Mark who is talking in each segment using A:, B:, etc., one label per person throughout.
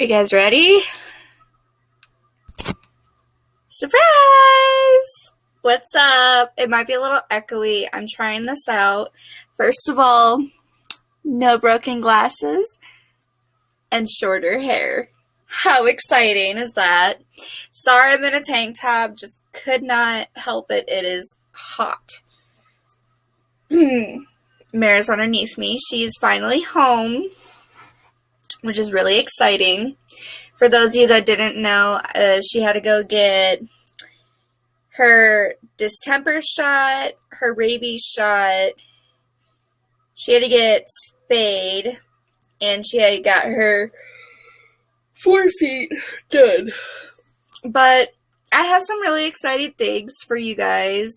A: Are you guys ready? Surprise! What's up? It might be a little echoey. I'm trying this out. First of all, no broken glasses and shorter hair. How exciting is that? Sorry I'm in a tank top. Just could not help it. It is hot. Mara's underneath me. She's finally home, which is really exciting. For those of you that didn't know, she had to go get her distemper shot, her rabies shot. She had to get spayed, and she had got her 4 feet done. But I have some really exciting things for you guys.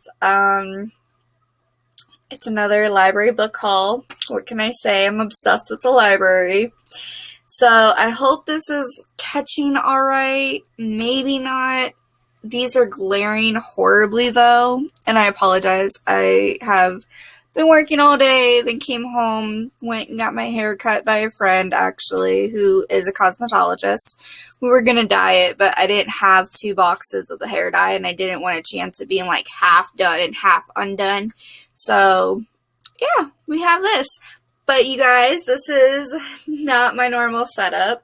A: It's another library book haul. What can I say? I'm obsessed with the library. So I hope this is catching all right. Maybe not. These are glaring horribly though, and I apologize. I have been working all day, then came home, went and got my hair cut by a friend actually who is a cosmetologist. We were gonna dye it, but I didn't have 2 boxes of the hair dye, and I didn't want a chance of being like half done and half undone. So yeah, we have this. But you guys, this is not my normal setup.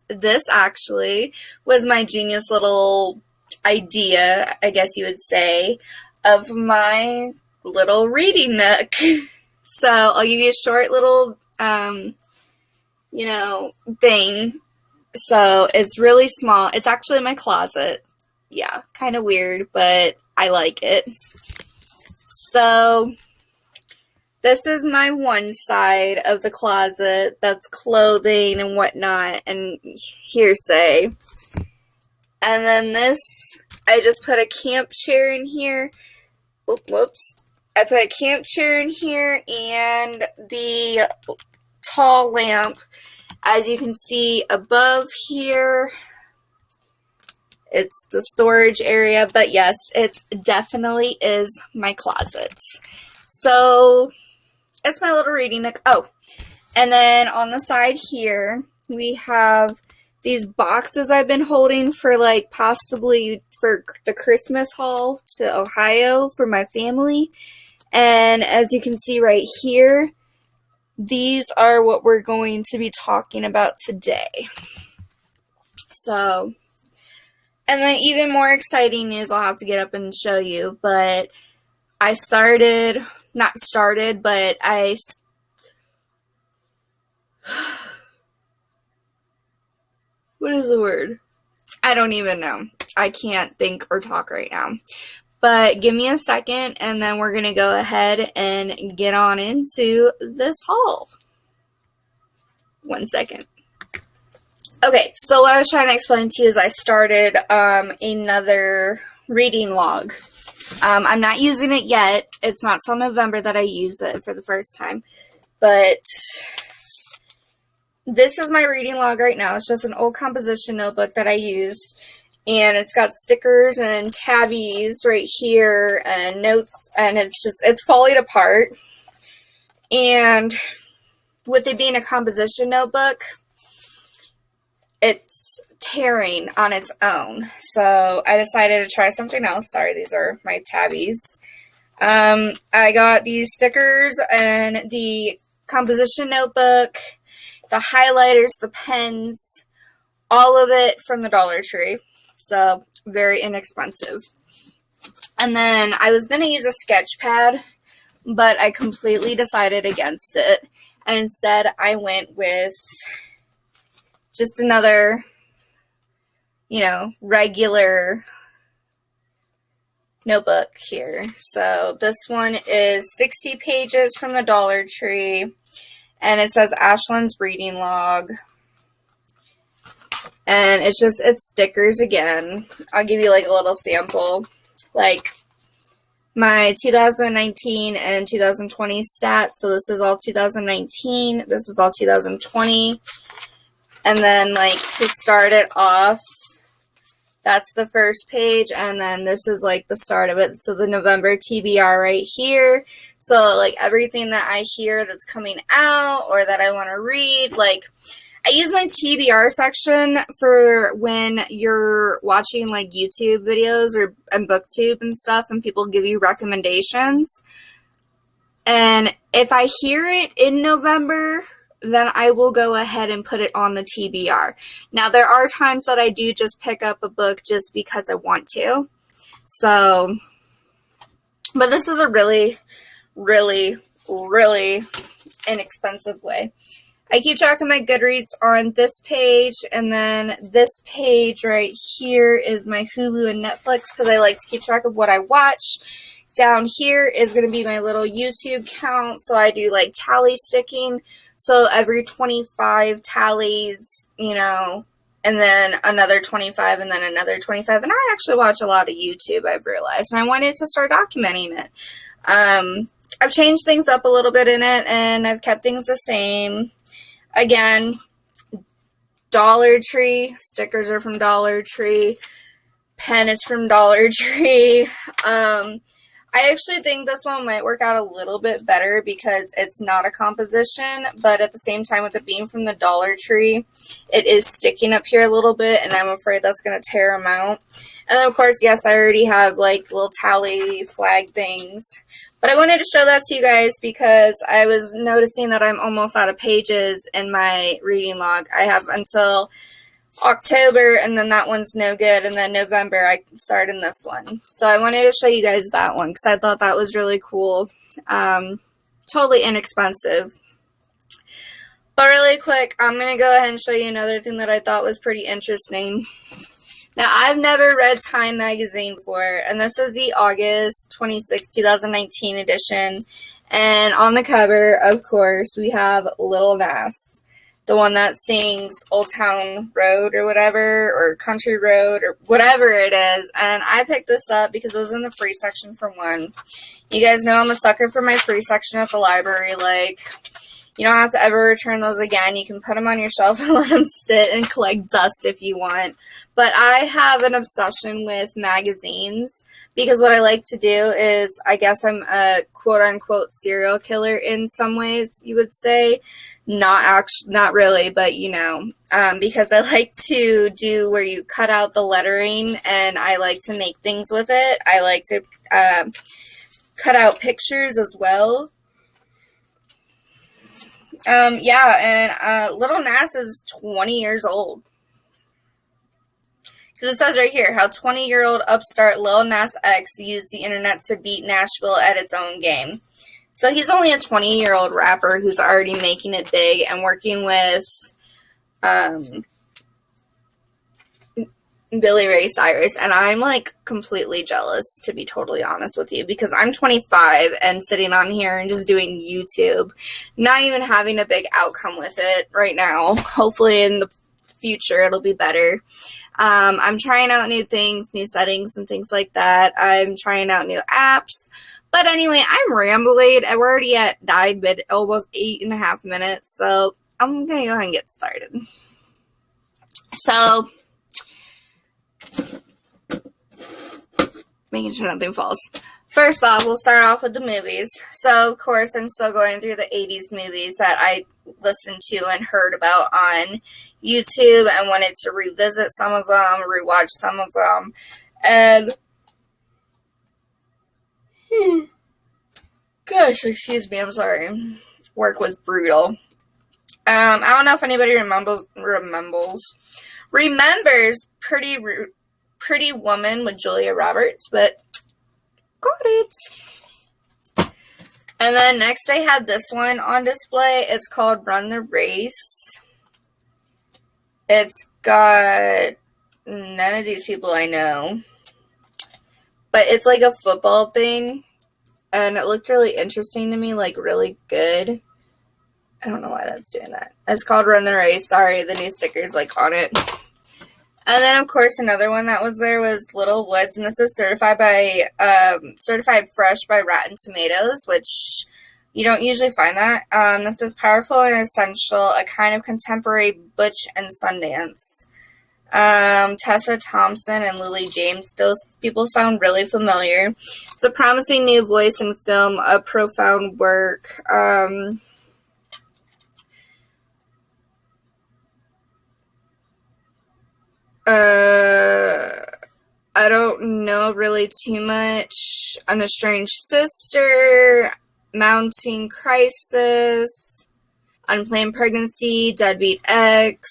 A: This actually was my genius little idea, I guess you would say, of my little reading nook. So I'll give you a short little, thing. So it's really small. It's actually in my closet. Yeah, kind of weird, but I like it. So this is my one side of the closet that's clothing and whatnot and hearsay. And then this, I just put a camp chair in here. Whoops. I put a camp chair in here and the tall lamp. As you can see above here, it's the storage area. But yes, it definitely is my closet. So it's my little reading nook. Oh, and then on the side here, we have these boxes I've been holding for like possibly for the Christmas haul to Ohio for my family. And as you can see right here, these are what we're going to be talking about today. So, and then even more exciting news, I'll have to get up and show you, but I not started, but what is the word? I don't even know. I can't think or talk right now. But give me a second, and then we're going to go ahead and get on into this haul. 1 second. Okay, so what I was trying to explain to you is I started another reading log. I'm not using it yet. It's not till November that I use it for the first time. But this is my reading log right now. It's just an old composition notebook that I used. And it's got stickers and tabbies right here and notes. And it's falling apart. And with it being a composition notebook, it's tearing on its own. So I decided to try something else. Sorry, these are my tabbies. I got these stickers and the composition notebook, the highlighters, the pens, all of it from the Dollar Tree. So very inexpensive. And then I was going to use a sketch pad, but I completely decided against it. And instead I went with just another, regular notebook here. So this one is 60 pages from the Dollar Tree, and it says Ashlyn's reading log. And it's stickers again. I'll give you like a little sample. Like my 2019 and 2020 stats. So this is all 2019. This is all 2020. And then like to start it off, that's the first page, and then this is like the start of it. So the November TBR right here. So like everything that I hear that's coming out or that I want to read, like I use my TBR section for when you're watching like YouTube videos or and BookTube and stuff, and people give you recommendations. And if I hear it in November, then I will go ahead and put it on the TBR. Now, there are times that I do just pick up a book just because I want to. So, but this is a really, really, really inexpensive way. I keep track of my Goodreads on this page, and then this page right here is my Hulu and Netflix because I like to keep track of what I watch. Down here is going to be my little YouTube count, so I do like tally sticking. So every 25 tallies, you know, and then another 25 and then another 25. And I actually watch a lot of YouTube, I've realized, and I wanted to start documenting it. I've changed things up a little bit in it, and I've kept things the same. Again, Dollar Tree. Stickers are from Dollar Tree. Pen is from Dollar Tree. I actually think this one might work out a little bit better because it's not a composition, but at the same time, with it being from the Dollar Tree, it is sticking up here a little bit, and I'm afraid that's going to tear them out. And then, of course, yes, I already have, like, little tally flag things. But I wanted to show that to you guys because I was noticing that I'm almost out of pages in my reading log. I have until October, and then that one's no good, and then November I start in this one. So I wanted to show you guys that one because I thought that was really cool. Totally inexpensive. But really quick, I'm going to go ahead and show you another thing that I thought was pretty interesting. Now, I've never read Time magazine before, and this is the August 26, 2019 edition. And on the cover, of course, we have Lil Nas, the one that sings Old Town Road or whatever, or Country Road, or whatever it is. And I picked this up because it was in the free section for one. You guys know I'm a sucker for my free section at the library. Like, you don't have to ever return those again. You can put them on your shelf and let them sit and collect dust if you want. But I have an obsession with magazines because what I like to do is, I guess I'm a quote-unquote serial killer in some ways, you would say. Not really, but you know, because I like to do where you cut out the lettering, and I like to make things with it. I like to cut out pictures as well. Yeah, and Lil Nas is 20 years old. Because it says right here, how 20-year-old upstart Lil Nas X used the internet to beat Nashville at its own game. So he's only a 20-year-old rapper who's already making it big and working with Billy Ray Cyrus, and I'm like completely jealous, to be totally honest with you, because I'm 25 and sitting on here and just doing YouTube, not even having a big outcome with it right now. Hopefully in the future it'll be better. I'm trying out new things, new settings and things like that. I'm trying out new apps. But anyway, I'm rambling, and we're already at almost 8.5 minutes, so I'm going to go ahead and get started. So, making sure nothing falls. First off, we'll start off with the movies. So, of course, I'm still going through the 80s movies that I listened to and heard about on YouTube and wanted to revisit some of them, rewatch some of them, and gosh, excuse me, I'm sorry. Work was brutal. I don't know if anybody remembers Pretty Woman with Julia Roberts, but got it. And then next I had this one on display. It's called Run the Race. It's got none of these people I know. But it's like a football thing. And it looked really interesting to me, like really good. I don't know why that's doing that. It's called Run the Race. Sorry, the new sticker's like on it. And then, of course, another one that was there was Little Woods. And this is certified fresh by Rotten Tomatoes, which you don't usually find that. This is powerful and essential, a kind of contemporary Butch and Sundance. Tessa Thompson and Lily James, those people sound really familiar. It's a promising new voice in film, a profound work. I don't know really too much. An estranged sister, mounting crisis, unplanned pregnancy, deadbeat ex,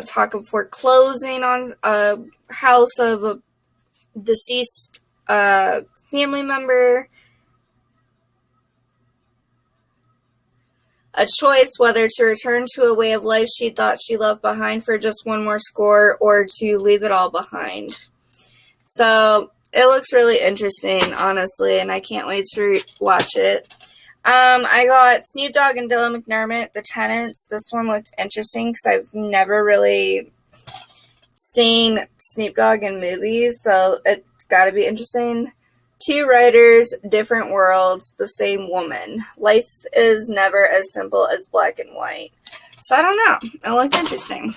A: talk of foreclosing on a house of a deceased family member, a choice whether to return to a way of life she thought she left behind for just one more score or to leave it all behind. So it looks really interesting, honestly, and I can't wait to watch it. I got Snoop Dogg and Dylan McDermott, The Tenants. This one looked interesting because I've never really seen Snoop Dogg in movies, so it's got to be interesting. Two writers, different worlds, the same woman. Life is never as simple as black and white. So I don't know. It looked interesting.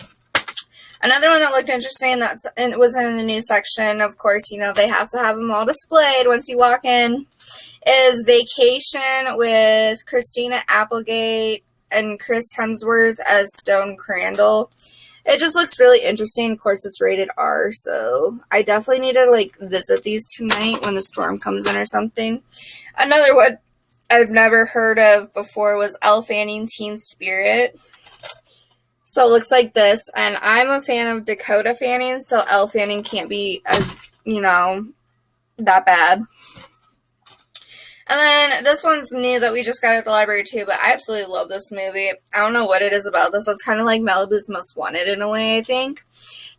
A: Another one that looked interesting that was in the news section, of course, you know, they have to have them all displayed once you walk in, is Vacation with Christina Applegate and Chris Hemsworth as Stone Crandall. It just looks really interesting. Of course, it's rated R, so I definitely need to, visit these tonight when the storm comes in or something. Another one I've never heard of before was Elle Fanning Teen Spirit. So it looks like this, and I'm a fan of Dakota Fanning, so Elle Fanning can't be as, that bad. And then this one's new that we just got at the library too, but I absolutely love this movie. I don't know what it is about this. It's kind of like Malibu's Most Wanted in a way, I think,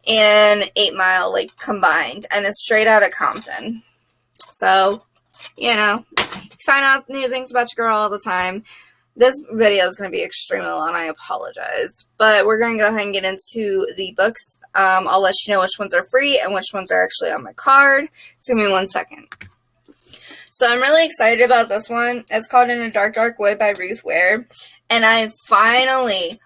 A: and 8 Mile, combined, and it's straight out of Compton. So, you find out new things about your girl all the time. This video is going to be extremely long. I apologize. But we're going to go ahead and get into the books. I'll let you know which ones are free and which ones are actually on my card. It's going to be 1 second. So I'm really excited about this one. It's called In a Dark, Dark Wood by Ruth Ware. And I finally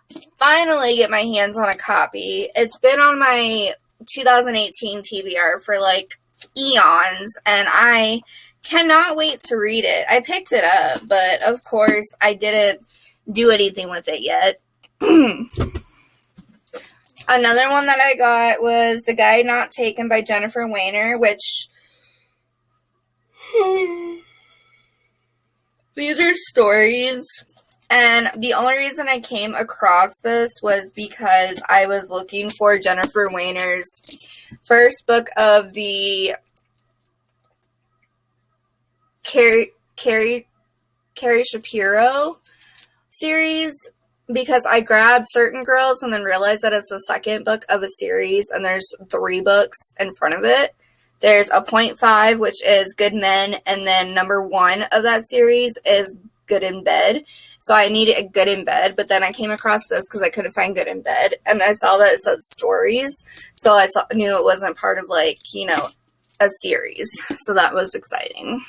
A: get my hands on a copy. It's been on my 2018 TBR for eons. And I cannot wait to read it. I picked it up, but of course I didn't do anything with it yet. Another one that I got was The Guide Not Taken by Jennifer Weiner, which these are stories, and the only reason I came across this was because I was looking for Jennifer Weiner's first book of the Carrie Shapiro series, because I grabbed Certain Girls and then realized that it's the second book of a series, and there's 3 books in front of it. There's a 0.5, which is Good Men, and then number 1 of that series is Good in Bed. So I needed a Good in Bed, but then I came across this because I couldn't find Good in Bed, and I saw that it said stories, so I knew it wasn't part of, a series, so that was exciting.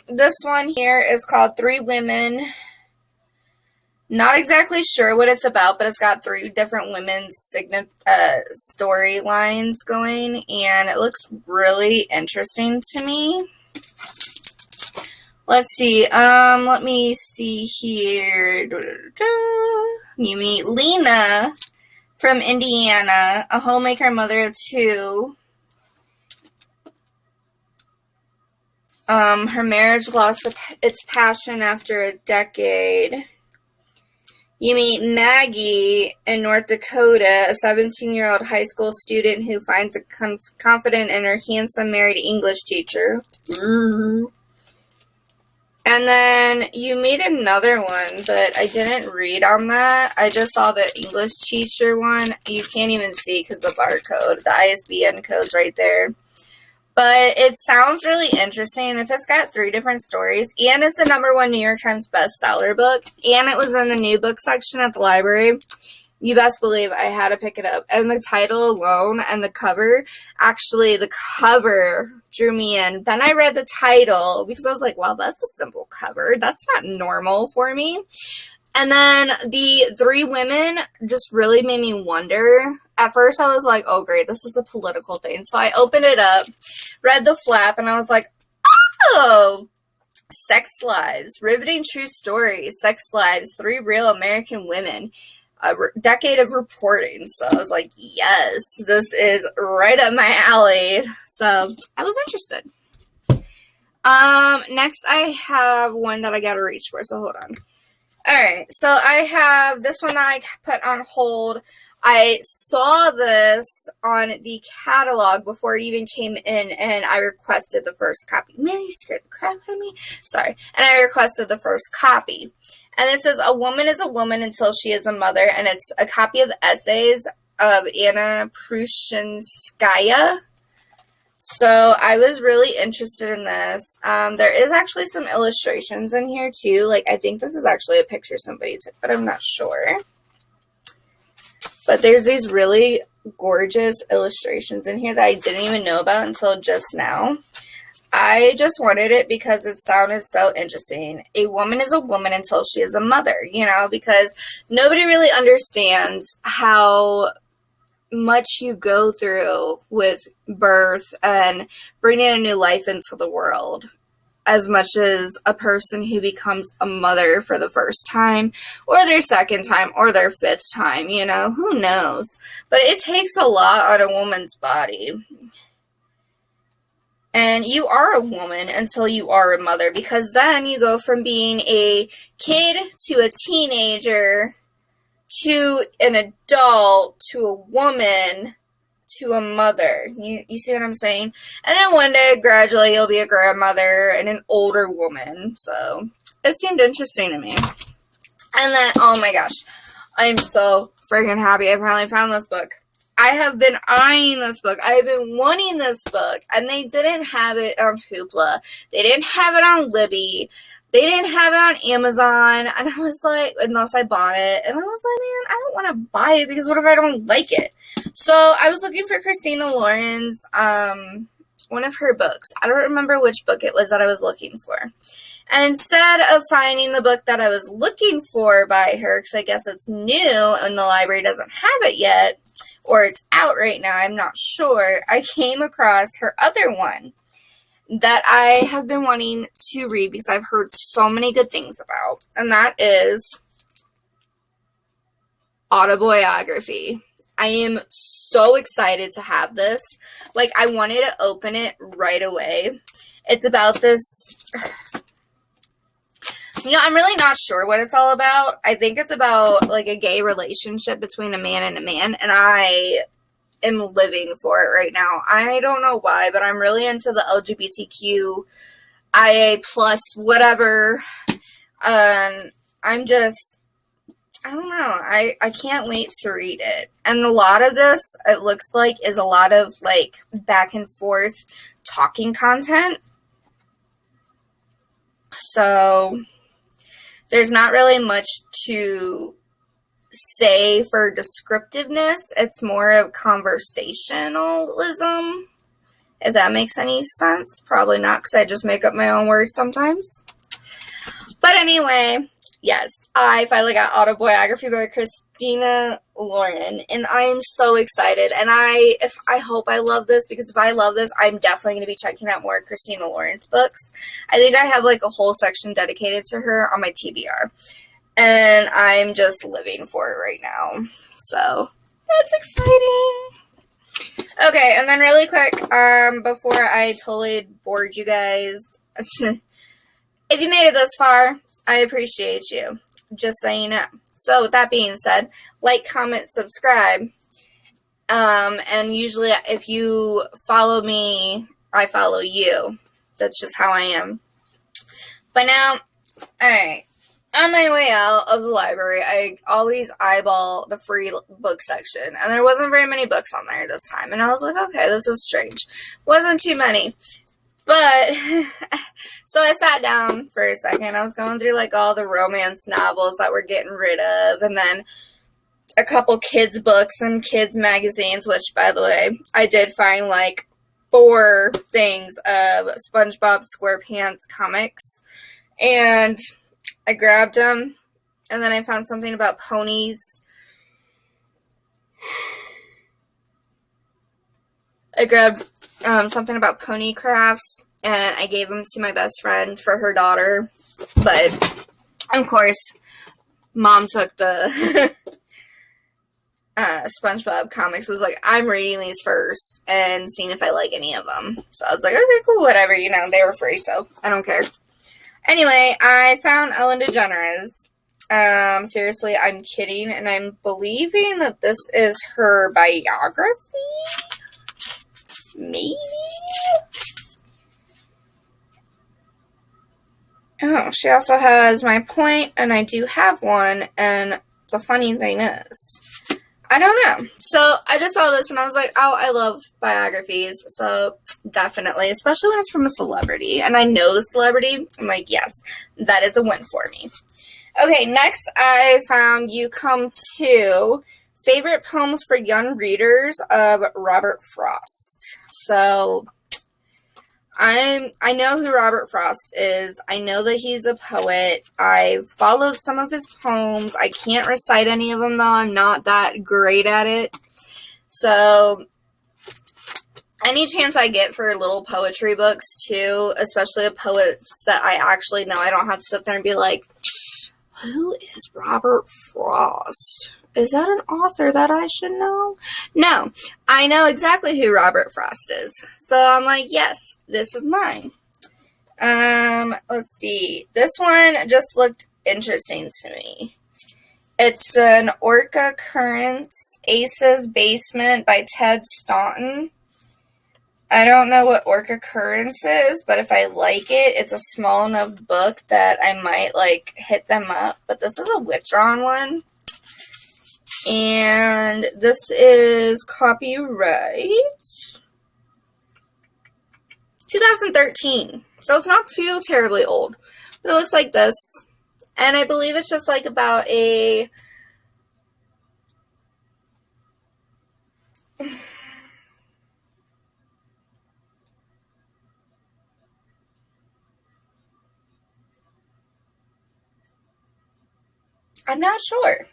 A: This one here is called 3 Women. Not exactly sure what it's about, but it's got 3 different women's storylines going, and it looks really interesting to me. Let's see, let me see here. You meet Lena from Indiana, a homemaker mother of 2. Her marriage lost its passion after a decade. You meet Maggie in North Dakota, a 17-year-old high school student who finds a confident in her handsome married English teacher. Mm-hmm. And then you meet another one, but I didn't read on that. I just saw the English teacher one. You can't even see because the barcode, the ISBN code's right there. But it sounds really interesting. If it's got 3 different stories, and it's a #1 New York Times bestseller book, and it was in the new book section at the library, you best believe I had to pick it up. And the title alone and the cover, actually the cover drew me in. Then I read the title because I was like, wow, that's a simple cover. That's not normal for me. And then the 3 women just really made me wonder. At first I was like, oh great, this is a political thing. So I opened it up, read the flap, and I was like, oh! Sex Lives, Riveting True Stories, Sex Lives, 3 Real American Women, a decade of reporting. So I was like, yes, this is right up my alley. So I was interested. Next I have one that I gotta reach for, so hold on. Alright, so I have this one that I put on hold. I saw this on the catalog before it even came in, and I requested the first copy. Man, you scared the crap out of me. Sorry. And I requested the first copy. And it says, A Woman is a Woman Until She is a Mother, and it's a copy of essays of Anna Prusinskaya. So I was really interested in this. There is actually some illustrations in here too. Like, I think this is actually a picture somebody took, but I'm not sure. But there's these really gorgeous illustrations in here that I didn't even know about until just now. I just wanted it because it sounded so interesting. A woman is a woman until she is a mother, you know, because nobody really understands how much you go through with birth and bringing a new life into the world, as much as a person who becomes a mother for the first time or their second time or their fifth time, you know, who knows? But it takes a lot on a woman's body. And you are a woman until you are a mother, because then you go from being a kid to a teenager to an adult, to a woman, to a mother. You see what I'm saying? And then one day, gradually, you'll be a grandmother and an older woman. So, it seemed interesting to me. And then, oh my gosh, I'm so freaking happy I finally found this book. I have been eyeing this book. I have been wanting this book. And they didn't have it on Hoopla. They didn't have it on Libby. They didn't have it on Amazon, and I was like, unless I bought it, and I was like, man, I don't want to buy it, because what if I don't like it? So, I was looking for Christina Lauren's, one of her books. I don't remember which book it was that I was looking for. And instead of finding the book that I was looking for by her, because I guess it's new, and the library doesn't have it yet, or it's out right now, I'm not sure, I came across her other one that I have been wanting to read because I've heard so many good things about, and that is Autobiography. I am so excited to have this. Like, I wanted to open it right away. It's about this, you know, I'm really not sure what it's all about. I think it's about, like, a gay relationship between a man, and I am living for it right now. I don't know why, but I'm really into the LGBTQ, IA plus, whatever. I don't know. I can't wait to read it. And a lot of this, it looks like, is a lot of, like, back and forth talking content. So, there's not really much to say for descriptiveness. It's more of conversationalism, if that makes any sense. Probably not, because I just make up my own words sometimes. But anyway, yes, I finally got Autobiography by Christina Lauren, and I am so excited. And I hope I love this, because if I love this, I'm definitely going to be checking out more Christina Lauren's books. I think I have, like, a whole section dedicated to her on my TBR. And I'm just living for it right now. So, that's exciting. Okay, and then really quick, before I totally bored you guys, if you made it this far, I appreciate you. Just so you know. So, with that being said, like, comment, subscribe. And usually if you follow me, I follow you. That's just how I am. But now, alright. On my way out of the library, I always eyeball the free book section, and there wasn't very many books on there this time, and I was like, okay, this is strange. Wasn't too many, but, so I sat down for a second. I was going through, like, all the romance novels that we're getting rid of, and then a couple kids' books and kids' magazines, which, by the way, I did find, like, 4 things of SpongeBob SquarePants comics, and I grabbed them, and then I found something about ponies. I grabbed something about pony crafts, and I gave them to my best friend for her daughter. But, of course, Mom took the SpongeBob comics, was like, I'm reading these first and seeing if I like any of them. So I was like, okay, cool, whatever, you know, they were free, so I don't care. Anyway, I found Ellen DeGeneres. Seriously, I'm kidding, and I'm believing that this is her biography? Maybe? Oh, she also has my point, and I do have one, and the funny thing is, I don't know. So, I just saw this, and I was like, oh, I love biographies, so definitely, especially when it's from a celebrity, and I know the celebrity, I'm like, yes, that is a win for me. Okay, next I found You Come To, Favorite Poems for Young Readers of Robert Frost. So, I know who Robert Frost is. I know that he's a poet. I've followed some of his poems. I can't recite any of them, though. I'm not that great at it. So, any chance I get for little poetry books, too, especially of poets that I actually know, I don't have to sit there and be like, who is Robert Frost? Is that an author that I should know? No, I know exactly who Robert Frost is. So I'm like, yes, this is mine. Let's see. This one just looked interesting to me. It's an Orca Currents, Ace's Basement by Ted Staunton. I don't know what Orca Currents is, but if I like it, it's a small enough book that I might, like, hit them up. But this is a withdrawn one. And this is copyright 2013. So it's not too terribly old. But it looks like this. And I believe it's just, like, about a... I'm not sure.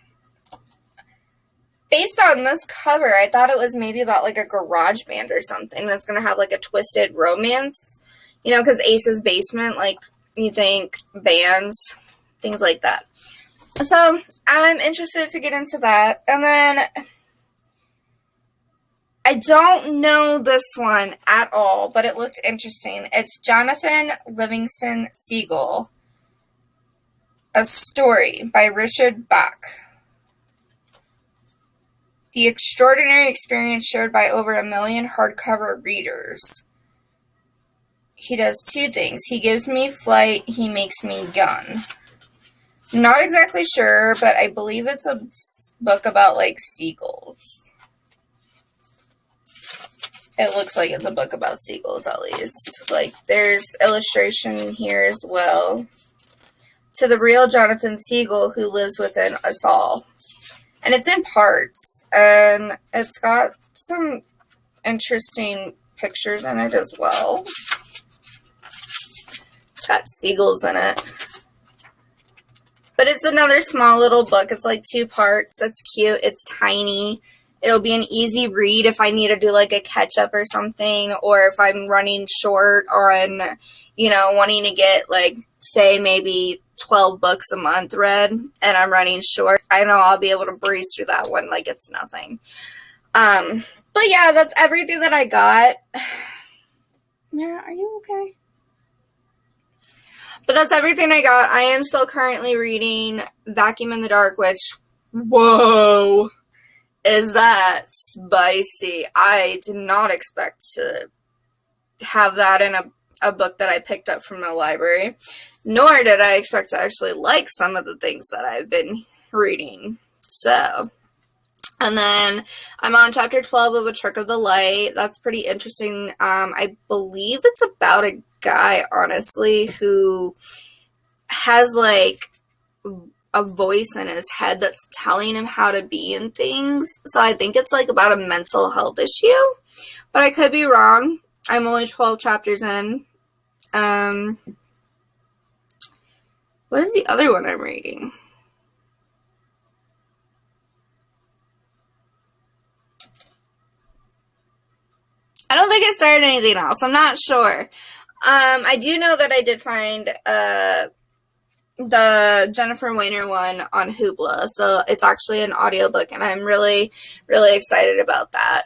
A: Based on this cover, I thought it was maybe about, like, a garage band or something that's going to have, like, a twisted romance. You know, because Ace's Basement, like, you think bands, things like that. So, I'm interested to get into that. And then, I don't know this one at all, but it looked interesting. It's Jonathan Livingston Seagull. A Story by Richard Bach. The extraordinary experience shared by over 1 million hardcover readers. He does 2 things. He gives me flight, he makes me gun. Not exactly sure, but I believe it's a book about, like, seagulls. It looks like it's a book about seagulls, at least. Like, there's illustration here as well. To the real Jonathan Seagull who lives within us all. And it's in parts. And it's got some interesting pictures in it as well. It's got seagulls in it. But it's another small little book. It's like 2 parts. It's cute. It's tiny. It'll be an easy read if I need to do like a catch-up or something. Or if I'm running short on, you know, wanting to get like, say, maybe 12 books a month read, and I'm running short, I know I'll be able to breeze through that one like it's nothing. But yeah, that's everything that I got. Mara, are you okay? But that's everything I got. I am still currently reading Vacuum in the Dark, which, whoa, is that spicy. I did not expect to have that in a book that I picked up from the library. Nor did I expect to actually like some of the things that I've been reading. So, and then I'm on chapter 12 of A Trick of the Light. That's pretty interesting. I believe it's about a guy, honestly, who has like a voice in his head that's telling him how to be in things. So I think it's like about a mental health issue. But I could be wrong. I'm only 12 chapters in. What is the other one I'm reading? I don't think I started anything else. I'm not sure. I do know that I did find the Jennifer Weiner one on Hoopla, so it's actually an audiobook, and I'm really, really excited about that.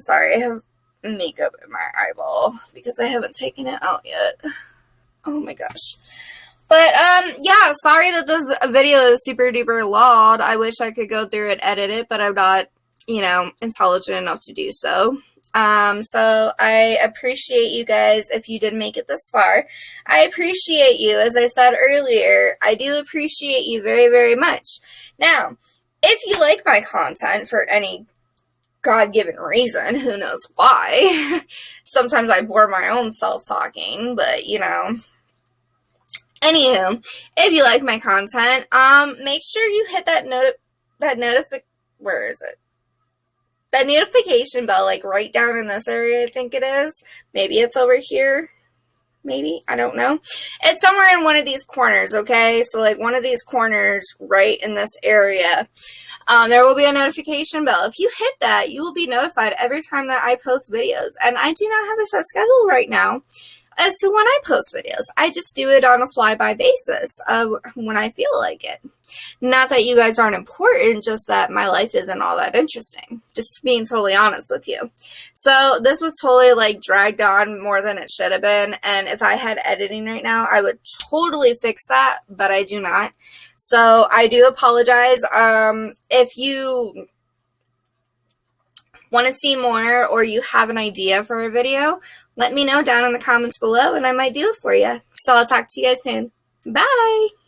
A: Sorry, I have makeup in my eyeball because I haven't taken it out yet. Oh my gosh. But, yeah, sorry that this video is super duper loud. I wish I could go through and edit it, but I'm not, you know, intelligent enough to do so. So I appreciate you guys if you did make it this far. I appreciate you. As I said earlier, I do appreciate you very, very much. Now, if you like my content for any God-given reason, who knows why, sometimes I bore my own self talking, but, you know. Anywho, if you like my content, make sure you hit that notification bell, like right down in this area, I think it is. Maybe it's over here. Maybe, I don't know. It's somewhere in one of these corners, okay? So like one of these corners right in this area. There will be a notification bell. If you hit that, you will be notified every time that I post videos. And I do not have a set schedule right now as to when I post videos. I just do it on a fly-by basis when I feel like it. Not that you guys aren't important, just that my life isn't all that interesting. Just being totally honest with you. So this was totally like dragged on more than it should have been. And if I had editing right now, I would totally fix that, but I do not. So I do apologize. If you want to see more or you have an idea for a video, let me know down in the comments below and I might do it for you. So I'll talk to you guys soon. Bye!